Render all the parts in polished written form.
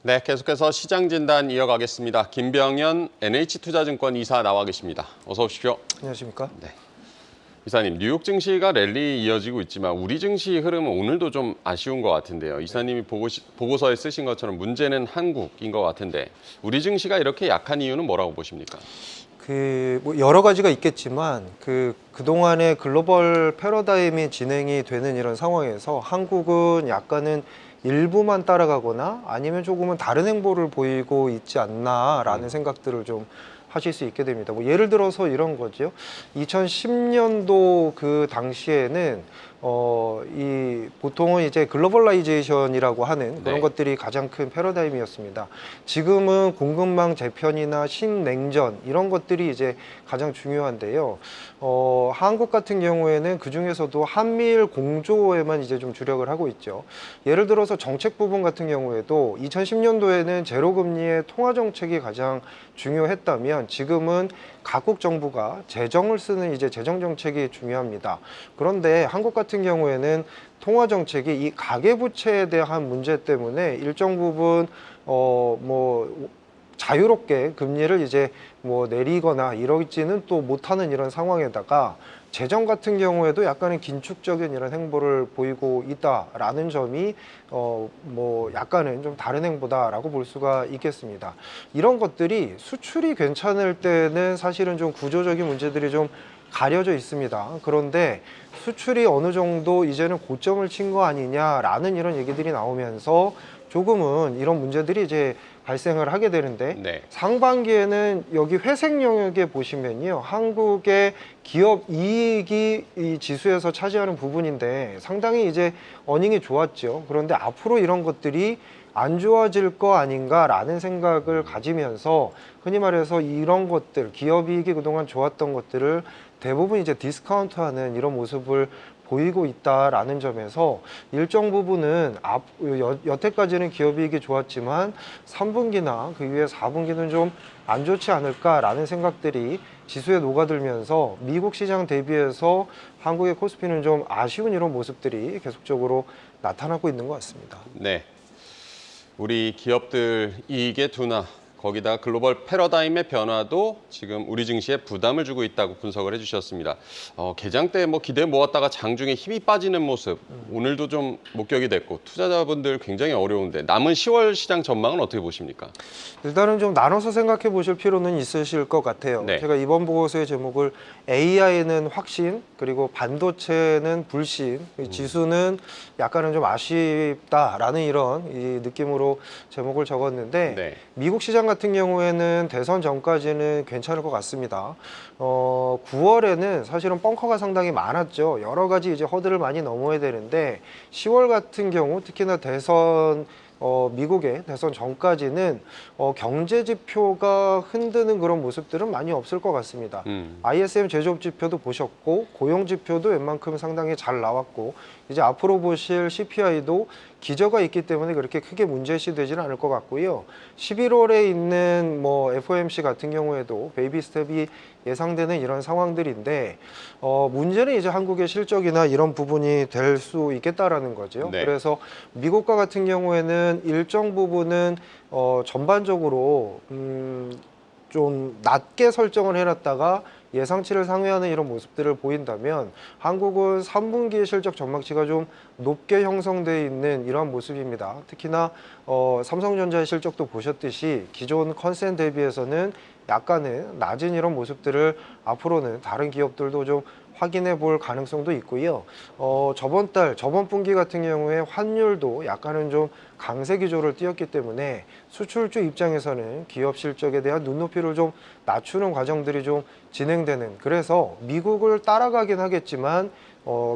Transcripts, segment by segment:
네, 계속해서 시장 진단 이어가겠습니다. 김병현 NH투자증권 이사 나와 계십니다. 어서 오십시오. 안녕하십니까? 네. 이사님, 뉴욕 증시가 랠리 이어지고 있지만 우리 증시 흐름은 오늘도 좀 아쉬운 것 같은데요. 이사님이 보고서에 쓰신 것처럼 문제는 한국인 것 같은데 우리 증시가 이렇게 약한 이유는 뭐라고 보십니까? 뭐 여러 가지가 있겠지만 그동안의 글로벌 패러다임이 진행이 되는 이런 상황에서 한국은 약간은 일부만 따라가거나 아니면 조금은 다른 행보를 보이고 있지 않나라는 생각들을 좀 하실 수 있게 됩니다. 뭐 예를 들어서 이런 거죠. 2010년도 그 당시에는 보통은 이제 글로벌라이제이션이라고 하는 그런 네. 것들이 가장 큰 패러다임이었습니다. 지금은 공급망 재편이나 신냉전 이런 것들이 이제 가장 중요한데요. 한국 같은 경우에는 그 중에서도 한미일 공조에만 이제 좀 주력을 하고 있죠. 예를 들어서 정책 부분 같은 경우에도 2010년도에는 제로금리의 통화 정책이 가장 중요했다면 지금은 각국 정부가 재정을 쓰는 이제 재정 정책이 중요합니다. 그런데 한국 같은 경우에는 통화 정책이 이 가계 부채에 대한 문제 때문에 일정 부분 뭐 자유롭게 금리를 이제 뭐 내리거나 이러지는 또 못하는 이런 상황에다가 재정 같은 경우에도 약간의 긴축적인 이런 행보를 보이고 있다라는 점이 뭐 약간은 좀 다른 행보다라고 볼 수가 있겠습니다. 이런 것들이 수출이 괜찮을 때는 사실은 좀 구조적인 문제들이 좀 가려져 있습니다. 그런데 수출이 어느 정도 이제는 고점을 친 거 아니냐라는 이런 얘기들이 나오면서 조금은 이런 문제들이 이제 발생을 하게 되는데 네. 상반기에는 여기 회색 영역에 보시면요. 한국의 기업 이익이 이 지수에서 차지하는 부분인데 상당히 이제 어닝이 좋았죠. 그런데 앞으로 이런 것들이 안 좋아질 거 아닌가라는 생각을 가지면서 흔히 말해서 이런 것들, 기업 이익이 그동안 좋았던 것들을 대부분 이제 디스카운트하는 이런 모습을 보이고 있다라는 점에서 일정 부분은 여태까지는 기업이익이 좋았지만 3분기나 그 이후에 4분기는 좀 안 좋지 않을까라는 생각들이 지수에 녹아들면서 미국 시장 대비해서 한국의 코스피는 좀 아쉬운 이런 모습들이 계속적으로 나타나고 있는 것 같습니다. 네. 우리 기업들 이익의 둔화, 거기다 글로벌 패러다임의 변화도 지금 우리 증시에 부담을 주고 있다고 분석을 해주셨습니다. 개장 때 뭐 기대 모았다가 장중에 힘이 빠지는 모습, 오늘도 좀 목격이 됐고 투자자분들 굉장히 어려운데 남은 10월 시장 전망은 어떻게 보십니까? 일단은 좀 나눠서 생각해 보실 필요는 있으실 것 같아요. 네. 제가 이번 보고서의 제목을 AI는 확신, 그리고 반도체는 불신, 지수는 약간은 좀 아쉽다라는 이런 이 느낌으로 제목을 적었는데 네. 미국 시장 같은 경우에는 대선 전까지는 괜찮을 것 같습니다. 9월에는 사실은 벙커가 상당히 많았죠. 여러 가지 이제 허들을 많이 넘어야 되는데 10월 같은 경우 특히나 미국의 대선 전까지는 경제 지표가 흔드는 그런 모습들은 많이 없을 것 같습니다. ISM 제조업 지표도 보셨고 고용 지표도 웬만큼 상당히 잘 나왔고 이제 앞으로 보실 CPI도 기저가 있기 때문에 그렇게 크게 문제시 되지는 않을 것 같고요. 11월에 있는 뭐 FOMC 같은 경우에도 베이비 스텝이 예상되는 이런 상황들인데 문제는 이제 한국의 실적이나 이런 부분이 될 수 있겠다라는 거죠. 네. 그래서 미국과 같은 경우에는 일정 부분은 전반적으로 좀 낮게 설정을 해놨다가 예상치를 상회하는 이런 모습들을 보인다면 한국은 3분기 실적 전망치가 좀 높게 형성되어 있는 이러한 모습입니다. 특히나 삼성전자의 실적도 보셨듯이 기존 컨센 대비해서는 약간은 낮은 이런 모습들을 앞으로는 다른 기업들도 좀 확인해 볼 가능성도 있고요. 저번 분기 같은 경우에 환율도 약간은 좀 강세 기조를 띄었기 때문에 수출주 입장에서는 기업 실적에 대한 눈높이를 좀 낮추는 과정들이 좀 진행되는, 그래서 미국을 따라가긴 하겠지만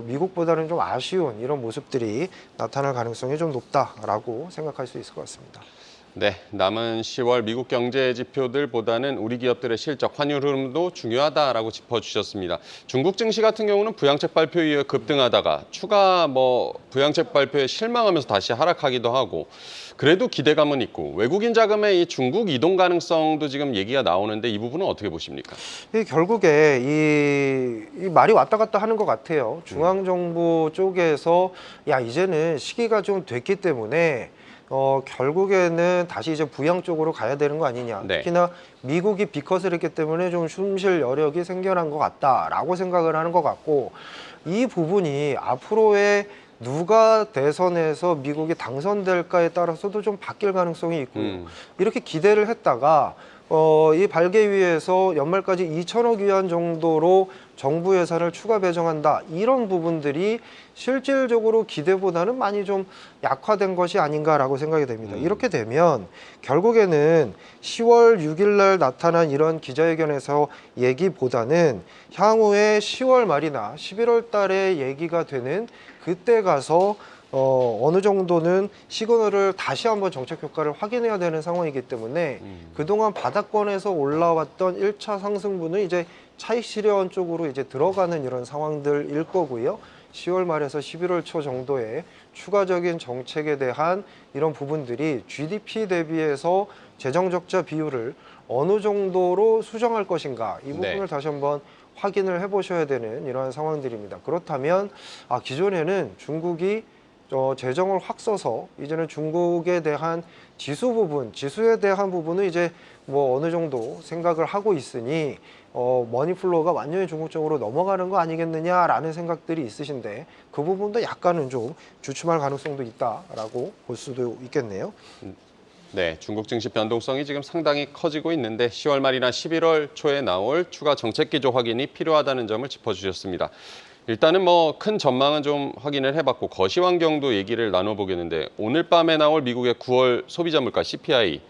미국보다는 좀 아쉬운 이런 모습들이 나타날 가능성이 좀 높다라고 생각할 수 있을 것 같습니다. 네, 남은 10월 미국 경제 지표들보다는 우리 기업들의 실적, 환율 흐름도 중요하다라고 짚어주셨습니다. 중국 증시 같은 경우는 부양책 발표 이후에 급등하다가 추가 부양책 발표에 실망하면서 다시 하락하기도 하고 그래도 기대감은 있고 외국인 자금의 이 중국 이동 가능성도 지금 얘기가 나오는데 이 부분은 어떻게 보십니까? 결국에 이 말이 왔다 갔다 하는 것 같아요. 중앙정부 쪽에서 야 이제는 시기가 좀 됐기 때문에 결국에는 다시 이제 부양 쪽으로 가야 되는 거 아니냐. 네. 특히나 미국이 B컷을 했기 때문에 좀 숨쉴 여력이 생겨난 것 같다라고 생각을 하는 것 같고, 이 부분이 앞으로의 누가 대선에서 미국이 당선될까에 따라서도 좀 바뀔 가능성이 있고요. 이렇게 기대를 했다가 이 발개위에서 연말까지 2천억 위안 정도로 정부 예산을 추가 배정한다. 이런 부분들이 실질적으로 기대보다는 많이 좀 약화된 것이 아닌가라고 생각이 됩니다. 이렇게 되면 결국에는 10월 6일 날 나타난 이런 기자회견에서 얘기보다는 향후에 10월 말이나 11월 달에 얘기가 되는 그때 가서 어느 정도는 시그널을 다시 한번 정책 효과를 확인해야 되는 상황이기 때문에 그동안 바닥권에서 올라왔던 1차 상승분은 이제 차익 실현 쪽으로 이제 들어가는 이런 상황들일 거고요. 10월 말에서 11월 초 정도에 추가적인 정책에 대한 이런 부분들이 GDP 대비해서 재정 적자 비율을 어느 정도로 수정할 것인가, 이 부분을 네. 다시 한번 확인을 해보셔야 되는 이러한 상황들입니다. 그렇다면 기존에는 중국이 재정을 확 써서 이제는 중국에 대한 지수 부분, 지수에 대한 부분은 이제 뭐 어느 정도 생각을 하고 있으니 머니플로우가 완전히 중국 쪽으로 넘어가는 거 아니겠느냐라는 생각들이 있으신데, 그 부분도 약간은 좀 주춤할 가능성도 있다라고 볼 수도 있겠네요. 네, 중국 증시 변동성이 지금 상당히 커지고 있는데 10월 말이나 11월 초에 나올 추가 정책 기조 확인이 필요하다는 점을 짚어주셨습니다. 일단은 뭐 큰 전망은 좀 확인을 해봤고 거시환경도 얘기를 나눠보겠는데, 오늘 밤에 나올 미국의 9월 소비자 물가 CPI,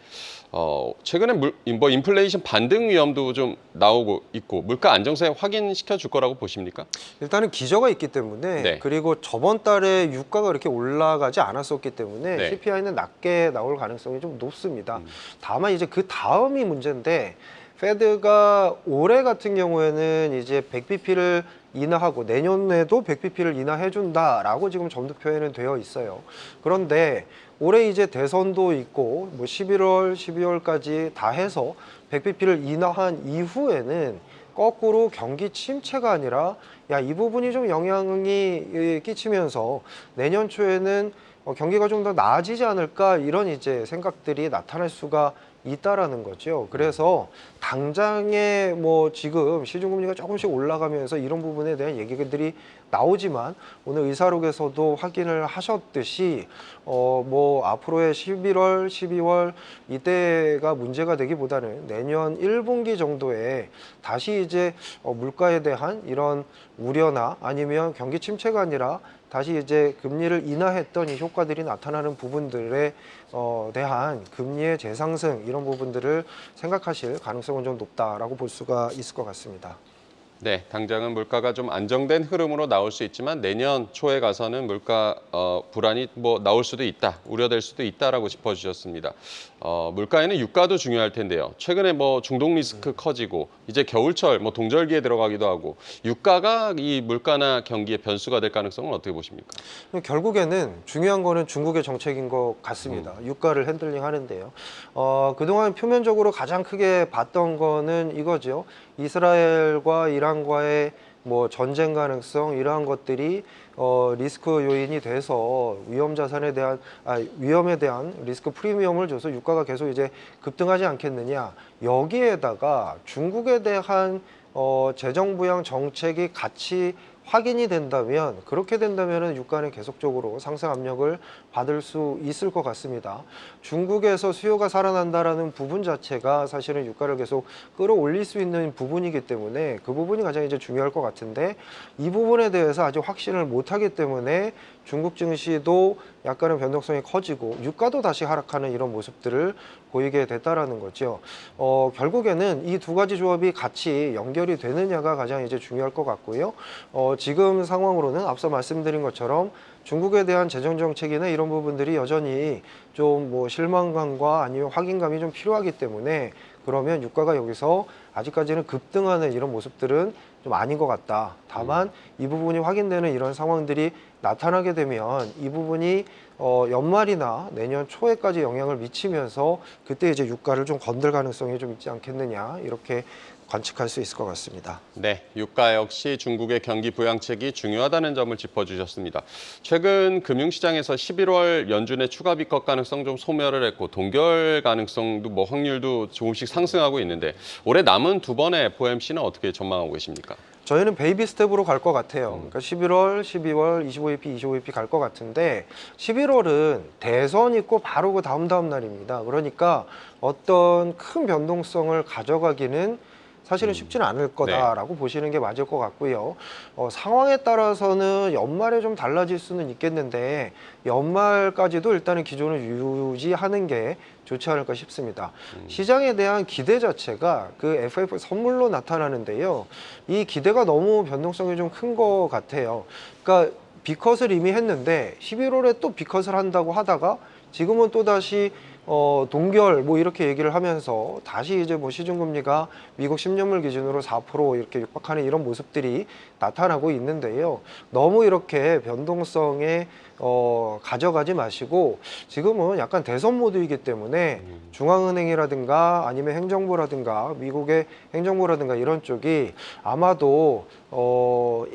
최근에 뭐 인플레이션 반등 위험도 좀 나오고 있고 물가 안정세 확인시켜 줄 거라고 보십니까? 일단은 기저가 있기 때문에, 네. 그리고 저번 달에 유가가 그렇게 올라가지 않았었기 때문에 네. CPI는 낮게 나올 가능성이 좀 높습니다. 다만 이제 그 다음이 문제인데, 페드가 올해 같은 경우에는 이제 100bp를 인하하고 내년에도 100bp를 인하해준다라고 지금 점도표에는 되어 있어요. 그런데 올해 이제 대선도 있고 뭐 11월, 12월까지 다 해서 100bp를 인하한 이후에는 거꾸로 경기 침체가 아니라 이 부분이 좀 영향이 끼치면서 내년 초에는 경기가 좀 더 나아지지 않을까, 이런 이제 생각들이 나타날 수가 있다라는 거죠. 그래서 당장에 뭐 지금 시중금리가 조금씩 올라가면서 이런 부분에 대한 얘기들이 나오지만, 오늘 의사록에서도 확인을 하셨듯이 뭐 앞으로의 11월, 12월 이때가 문제가 되기보다는 내년 1분기 정도에 다시 이제 물가에 대한 이런 우려나 아니면 경기 침체가 아니라 다시 이제 금리를 인하했던 이 효과들이 나타나는 부분들에 대한 금리의 재상승, 이런 부분들을 생각하실 가능성은 좀 높다라고 볼 수가 있을 것 같습니다. 네, 당장은 물가가 좀 안정된 흐름으로 나올 수 있지만 내년 초에 가서는 물가 불안이 뭐 나올 수도 있다, 우려될 수도 있다라고 짚어주셨습니다. 물가에는 유가도 중요할 텐데요. 최근에 뭐 중동 리스크 커지고 이제 겨울철 뭐 동절기에 들어가기도 하고 유가가 이 물가나 경기의 변수가 될 가능성은 어떻게 보십니까? 결국에는 중요한 거는 중국의 정책인 것 같습니다. 유가를 핸들링 하는데요. 그동안 표면적으로 가장 크게 봤던 거는 이거죠. 이스라엘과 이란과의 뭐 전쟁 가능성, 이러한 것들이 리스크 요인이 돼서 위험에 대한 리스크 프리미엄을 줘서 유가가 계속 이제 급등하지 않겠느냐. 여기에다가 중국에 대한 재정 부양 정책이 같이 확인이 된다면, 그렇게 된다면 유가는 계속적으로 상승 압력을 받을 수 있을 것 같습니다. 중국에서 수요가 살아난다라는 부분 자체가 사실은 유가를 계속 끌어올릴 수 있는 부분이기 때문에 그 부분이 가장 이제 중요할 것 같은데, 이 부분에 대해서 아직 확신을 못하기 때문에 중국 증시도 약간의 변동성이 커지고 유가도 다시 하락하는 이런 모습들을 보이게 됐다라는 거죠. 결국에는 이 두 가지 조합이 같이 연결이 되느냐가 가장 이제 중요할 것 같고요. 지금 상황으로는 앞서 말씀드린 것처럼 중국에 대한 재정 정책이나 이런 부분들이 여전히 좀 뭐 실망감과 아니면 확인감이 좀 필요하기 때문에, 그러면 유가가 여기서 아직까지는 급등하는 이런 모습들은 좀 아닌 것 같다. 다만 이 부분이 확인되는 이런 상황들이 나타나게 되면 이 부분이 연말이나 내년 초에까지 영향을 미치면서 그때 이제 유가를 좀 건들 가능성이 좀 있지 않겠느냐, 이렇게 관측할 수 있을 것 같습니다. 네, 유가 역시 중국의 경기 부양책이 중요하다는 점을 짚어주셨습니다. 최근 금융시장에서 11월 연준의 추가 비컷 가능성 좀 소멸을 했고 동결 가능성도 확률도 조금씩 상승하고 있는데 올해 남은 두 번의 FOMC는 어떻게 전망하고 계십니까? 저희는 베이비 스텝으로 갈 것 같아요. 그러니까 11월, 12월, 25bp, 25bp 갈 것 같은데 11월은 대선 있고 바로 그 다음 날입니다. 그러니까 어떤 큰 변동성을 가져가기는 사실은 쉽지는 않을 거다라고 보시는 게 맞을 것 같고요. 상황에 따라서는 연말에 좀 달라질 수는 있겠는데 연말까지도 일단은 기존을 유지하는 게 좋지 않을까 싶습니다. 시장에 대한 기대 자체가 그 FF 선물로 나타나는데요. 이 기대가 너무 변동성이 좀 큰 것 같아요. 그러니까 비컷을 이미 했는데 11월에 또 비컷을 한다고 하다가 지금은 또다시 동결 이렇게 얘기를 하면서 다시 이제 시중금리가 미국 10년물 기준으로 4% 이렇게 육박하는 이런 모습들이 나타나고 있는데요. 너무 이렇게 변동성에 가져가지 마시고 지금은 약간 대선 모드이기 때문에 중앙은행이라든가 아니면 행정부라든가 미국의 행정부라든가 이런 쪽이 아마도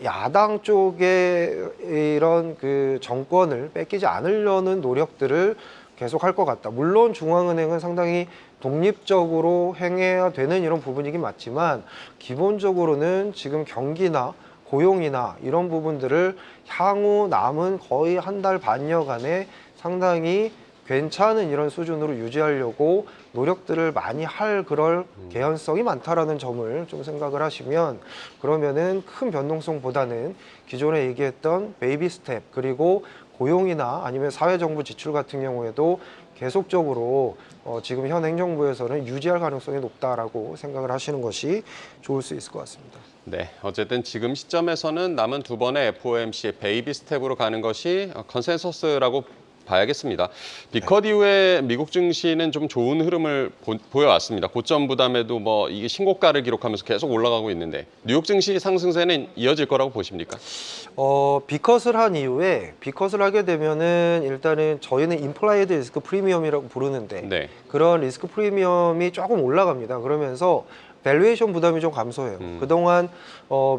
야당 쪽에 이런 그 정권을 뺏기지 않으려는 노력들을 계속 할 것 같다. 물론 중앙은행은 상당히 독립적으로 행해야 되는 이런 부분이긴 맞지만 기본적으로는 지금 경기나 고용이나 이런 부분들을 향후 남은 거의 한 달 반여간에 상당히 괜찮은 이런 수준으로 유지하려고 노력들을 많이 할 그럴 개연성이 많다라는 점을 좀 생각을 하시면 그러면은 큰 변동성보다는 기존에 얘기했던 베이비 스텝 그리고 고용이나 아니면 사회정부 지출 같은 경우에도 계속적으로 지금 현 행정부에서는 유지할 가능성이 높다라고 생각을 하시는 것이 좋을 수 있을 것 같습니다. 네, 어쨌든 지금 시점에서는 남은 두 번의 FOMC의 베이비 스텝으로 가는 것이 컨센서스라고 봐야겠습니다. 비컷 이후에 미국 증시는 좀 좋은 흐름을 보여왔습니다. 고점 부담에도 이게 신고가를 기록하면서 계속 올라가고 있는데 뉴욕 증시 상승세는 이어질 거라고 보십니까? 비컷을 한 이후에 비컷을 하게 되면은 일단은 저희는 임플라이드 리스크 프리미엄이라고 부르는데 네. 그런 리스크 프리미엄이 조금 올라갑니다. 그러면서 밸류에이션 부담이 좀 감소해요. 그동안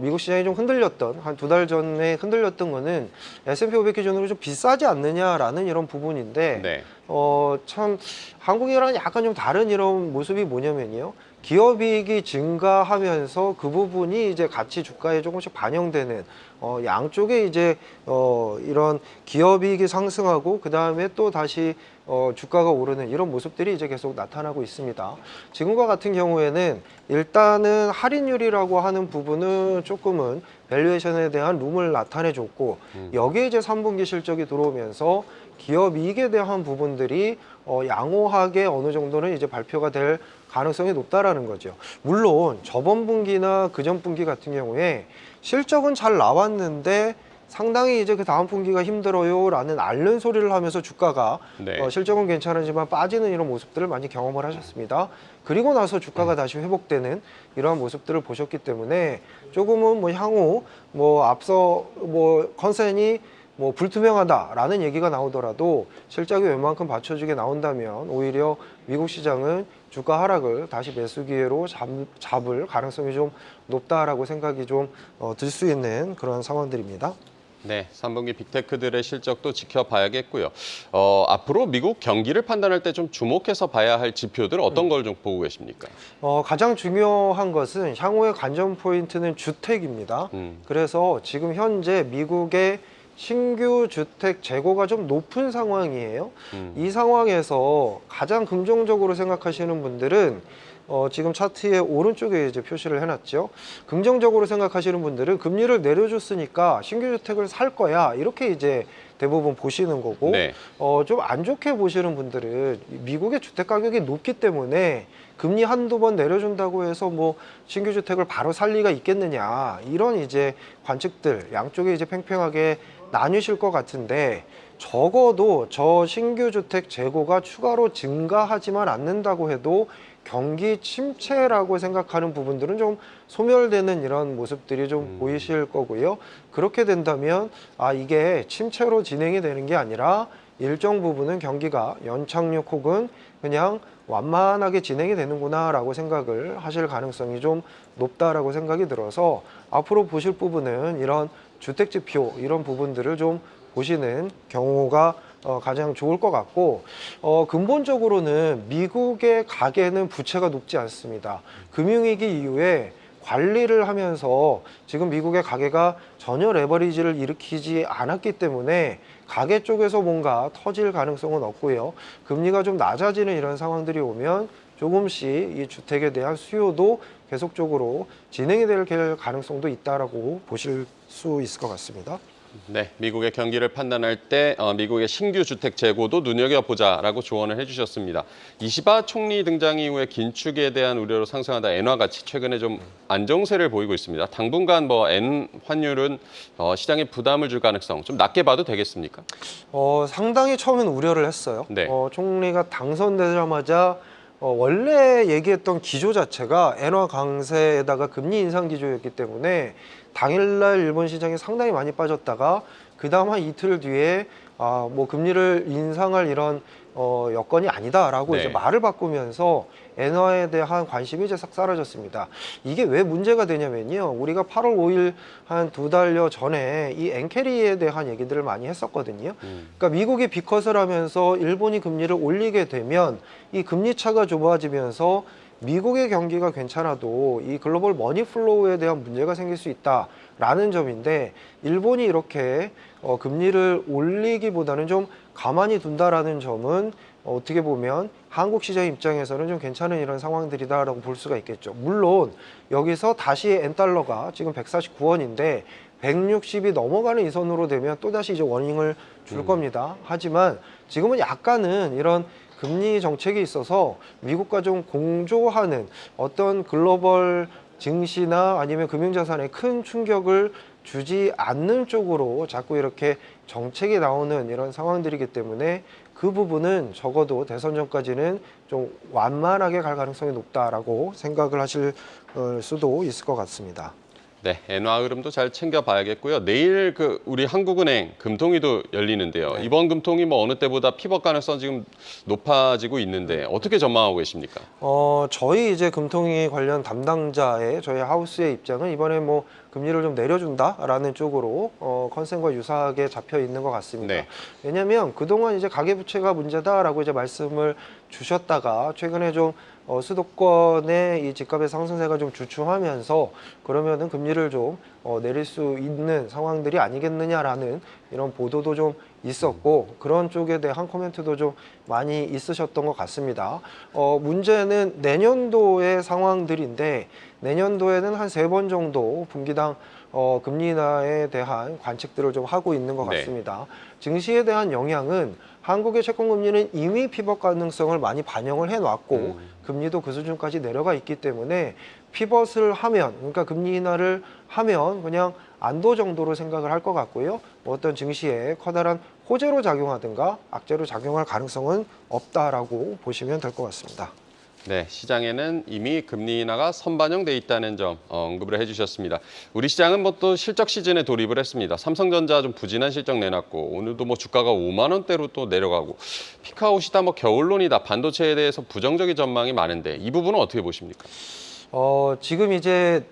미국 시장이 좀 흔들렸던 한 두 달 전에 흔들렸던 거는 S&P 500 기준으로 좀 비싸지 않느냐라는 이런 부분인데 네. 참 한국이랑 약간 좀 다른 이런 모습이 뭐냐면요. 기업이익이 증가하면서 그 부분이 이제 같이 주가에 조금씩 반영되는 양쪽에 이제 이런 기업이익이 상승하고 그 다음에 또 다시 주가가 오르는 이런 모습들이 이제 계속 나타나고 있습니다. 지금과 같은 경우에는 일단은 할인율이라고 하는 부분은 조금은 밸류에이션에 대한 룸을 나타내줬고 여기에 이제 3분기 실적이 들어오면서 기업 이익에 대한 부분들이 양호하게 어느 정도는 이제 발표가 될 가능성이 높다라는 거죠. 물론 저번 분기나 그전 분기 같은 경우에 실적은 잘 나왔는데 상당히 이제 그 다음 분기가 힘들어요라는 앓는 소리를 하면서 주가가 네. 실적은 괜찮지만 빠지는 이런 모습들을 많이 경험을 하셨습니다. 그리고 나서 주가가 다시 회복되는 이러한 모습들을 보셨기 때문에 조금은 향후 앞서 컨센이 불투명하다라는 얘기가 나오더라도 실적이 웬만큼 받쳐주게 나온다면 오히려 미국 시장은 주가 하락을 다시 매수 기회로 잡을 가능성이 좀 높다라고 생각이 좀 들 수 있는 그런 상황들입니다. 네, 3분기 빅테크들의 실적도 지켜봐야겠고요. 앞으로 미국 경기를 판단할 때 좀 주목해서 봐야 할 지표들 어떤 걸 좀 보고 계십니까? 가장 중요한 것은 향후의 관전 포인트는 주택입니다. 그래서 지금 현재 미국의 신규 주택 재고가 좀 높은 상황이에요. 이 상황에서 가장 긍정적으로 생각하시는 분들은 지금 차트의 오른쪽에 이제 표시를 해놨죠. 긍정적으로 생각하시는 분들은 금리를 내려줬으니까 신규 주택을 살 거야 이렇게 이제 대부분 보시는 거고 네. 좀 안 좋게 보시는 분들은 미국의 주택 가격이 높기 때문에 금리 한두 번 내려준다고 해서 신규 주택을 바로 살 리가 있겠느냐 이런 이제 관측들 양쪽에 이제 팽팽하게 나뉘실 것 같은데 적어도 저 신규 주택 재고가 추가로 증가하지만 않는다고 해도 경기 침체라고 생각하는 부분들은 좀 소멸되는 이런 모습들이 좀 보이실 거고요. 그렇게 된다면 이게 침체로 진행이 되는 게 아니라 일정 부분은 경기가 연착륙 혹은 그냥 완만하게 진행이 되는구나라고 생각을 하실 가능성이 좀 높다라고 생각이 들어서 앞으로 보실 부분은 이런 주택지표 이런 부분들을 좀 보시는 경우가 가장 좋을 것 같고 근본적으로는 미국의 가계는 부채가 높지 않습니다. 금융위기 이후에 관리를 하면서 지금 미국의 가계가 전혀 레버리지를 일으키지 않았기 때문에 가계 쪽에서 뭔가 터질 가능성은 없고요. 금리가 좀 낮아지는 이런 상황들이 오면 조금씩 이 주택에 대한 수요도 계속적으로 진행이 될 가능성도 있다라고 보실 수 있을 것 같습니다. 네, 미국의 경기를 판단할 때 미국의 신규 주택 재고도 눈여겨보자라고 조언을 해주셨습니다. 이시바 총리 등장 이후에 긴축에 대한 우려로 상승하다 엔화 가치 최근에 좀 안정세를 보이고 있습니다. 당분간 엔 환율은 시장에 부담을 줄 가능성 좀 낮게 봐도 되겠습니까? 상당히 처음엔 우려를 했어요. 네. 총리가 당선되자마자 원래 얘기했던 기조 자체가 엔화 강세에다가 금리 인상 기조였기 때문에 당일날 일본 시장이 상당히 많이 빠졌다가 그 다음 한 이틀 뒤에 뭐 금리를 인상할 이런 여건이 아니다라고 네. 이제 말을 바꾸면서 엔화에 대한 관심이 이제 싹 사라졌습니다. 이게 왜 문제가 되냐면요. 우리가 8월 5일 한 2달여 전에 이 엔캐리에 대한 얘기들을 많이 했었거든요. 그러니까 미국이 빅컷을 하면서 일본이 금리를 올리게 되면 이 금리 차가 좁아지면서 미국의 경기가 괜찮아도 이 글로벌 머니 플로우에 대한 문제가 생길 수 있다라는 점인데 일본이 이렇게 금리를 올리기보다는 좀 가만히 둔다라는 점은 어떻게 보면 한국 시장 입장에서는 좀 괜찮은 이런 상황들이다라고 볼 수가 있겠죠. 물론 여기서 다시 엔달러가 지금 149원인데 160이 넘어가는 이 선으로 되면 또다시 이제 워닝을 줄 겁니다. 하지만 지금은 약간은 이런 금리 정책이 있어서 미국과 좀 공조하는 어떤 글로벌 증시나 아니면 금융자산에 큰 충격을 주지 않는 쪽으로 자꾸 이렇게 정책이 나오는 이런 상황들이기 때문에 그 부분은 적어도 대선 전까지는 좀 완만하게 갈 가능성이 높다라고 생각을 하실 수도 있을 것 같습니다. 네, 엔화 흐름도 잘 챙겨봐야겠고요. 내일 우리 한국은행 금통위도 열리는데요. 네. 이번 금통위 어느 때보다 피벗 가능성 지금 높아지고 있는데 어떻게 전망하고 계십니까? 저희 이제 금통위 관련 담당자의 저희 하우스의 입장은 이번에 뭐 금리를 좀 내려준다라는 쪽으로 컨센과 유사하게 잡혀 있는 것 같습니다. 네. 왜냐하면 그동안 이제 가계부채가 문제다라고 이제 말씀을 주셨다가 최근에 좀 수도권의 이 집값의 상승세가 좀 주춤하면서 그러면은 금리를 좀 내릴 수 있는 상황들이 아니겠느냐라는 이런 보도도 좀 있었고 그런 쪽에 대한 코멘트도 좀 많이 있으셨던 것 같습니다. 문제는 내년도의 상황들인데 내년도에는 한 3번 정도 분기당 금리 인하에 대한 관측들을 좀 하고 있는 것 네. 같습니다. 증시에 대한 영향은 한국의 채권금리는 이미 피벗 가능성을 많이 반영을 해놨고 금리도 그 수준까지 내려가 있기 때문에 피벗을 하면 그러니까 금리 인하를 하면 그냥 안도 정도로 생각을 할 것 같고요. 어떤 증시에 커다란 호재로 작용하든가 악재로 작용할 가능성은 없다라고 보시면 될 것 같습니다. 네, 시장에는 이미 금리 인하가 선반영돼 있다는 점 언급을 해주셨습니다. 우리 시장은 또 실적 시즌에 돌입을 했습니다. 삼성전자 좀 부진한 실적 내놨고 오늘도 주가가 5만 원대로 또 내려가고 피크아웃이다 겨울론이다 반도체에 대해서 부정적인 전망이 많은데 이 부분은 어떻게 보십니까? 지금 이제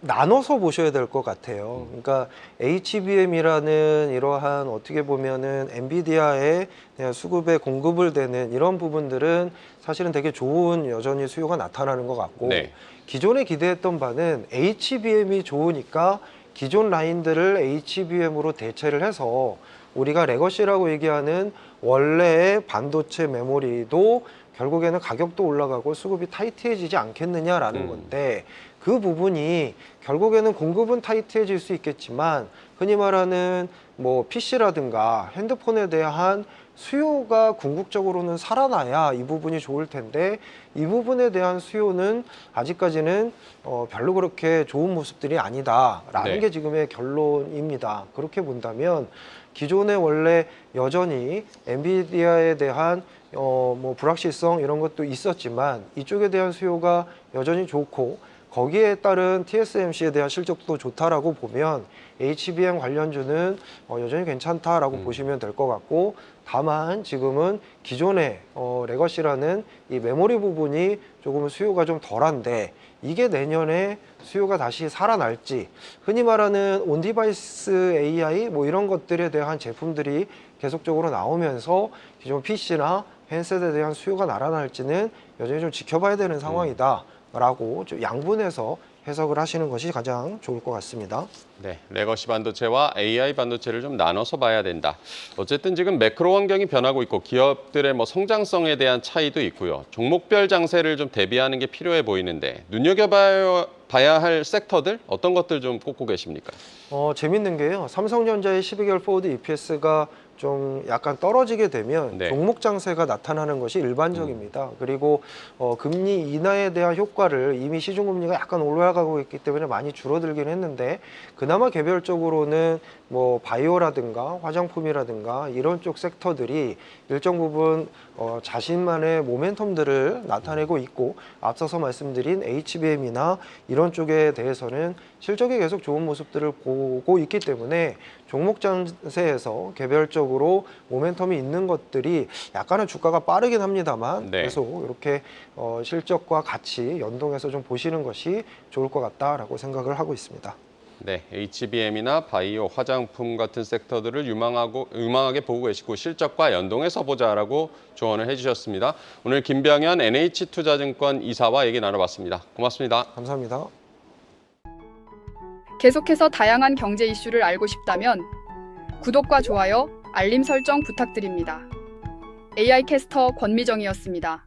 나눠서 보셔야 될 것 같아요. 그러니까 HBM이라는 이러한 어떻게 보면은 엔비디아의 수급에 공급을 되는 이런 부분들은 사실은 되게 좋은 여전히 수요가 나타나는 것 같고 네. 기존에 기대했던 바는 HBM이 좋으니까 기존 라인들을 HBM으로 대체를 해서 우리가 레거시라고 얘기하는 원래의 반도체 메모리도 결국에는 가격도 올라가고 수급이 타이트해지지 않겠느냐라는 건데 그 부분이 결국에는 공급은 타이트해질 수 있겠지만 흔히 말하는 뭐 PC라든가 핸드폰에 대한 수요가 궁극적으로는 살아나야 이 부분이 좋을 텐데 이 부분에 대한 수요는 아직까지는 별로 그렇게 좋은 모습들이 아니다라는 네. 게 지금의 결론입니다. 그렇게 본다면 기존에 원래 여전히 엔비디아에 대한 뭐 불확실성 이런 것도 있었지만 이쪽에 대한 수요가 여전히 좋고 거기에 따른 TSMC에 대한 실적도 좋다라고 보면 HBM 관련주는 여전히 괜찮다라고 보시면 될 것 같고, 다만 지금은 기존의 레거시라는 이 메모리 부분이 조금 수요가 좀 덜한데, 이게 내년에 수요가 다시 살아날지, 흔히 말하는 온디바이스 AI 뭐 이런 것들에 대한 제품들이 계속적으로 나오면서 기존 PC나 핸셋에 대한 수요가 날아날지는 여전히 좀 지켜봐야 되는 상황이다라고 좀 양분해서 해석을 하시는 것이 가장 좋을 것 같습니다. 네, 레거시 반도체와 AI 반도체를 좀 나눠서 봐야 된다. 어쨌든 지금 매크로 환경이 변하고 있고 기업들의 뭐 성장성에 대한 차이도 있고요. 종목별 장세를 좀 대비하는 게 필요해 보이는데, 눈여겨봐야 할 섹터들 어떤 것들 좀 꼽고 계십니까? 재밌는 게요. 삼성전자의 12개월 포워드 EPS가 좀 약간 떨어지게 되면 네. 종목 장세가 나타나는 것이 일반적입니다. 그리고 금리 인하에 대한 효과를 이미 시중금리가 약간 올라가고 있기 때문에 많이 줄어들긴 했는데, 그나마 개별적으로는 뭐 바이오라든가 화장품이라든가 이런 쪽 섹터들이 일정 부분 자신만의 모멘텀들을 나타내고 있고, 앞서서 말씀드린 HBM이나 이런 쪽에 대해서는 실적이 계속 좋은 모습들을 보고 있기 때문에 종목 장세에서 개별적으로 모멘텀이 있는 것들이 약간은 주가가 빠르긴 합니다만 네. 계속 이렇게 실적과 같이 연동해서 좀 보시는 것이 좋을 것 같다라고 생각을 하고 있습니다. 네, HBM이나 바이오, 화장품 같은 섹터들을 유망하게 보고 계시고 실적과 연동해서 보자라고 조언을 해주셨습니다. 오늘 김병현 NH투자증권 이사와 얘기 나눠봤습니다. 고맙습니다. 감사합니다. 계속해서 다양한 경제 이슈를 알고 싶다면 구독과 좋아요, 알림 설정 부탁드립니다. AI 캐스터 권미정이었습니다.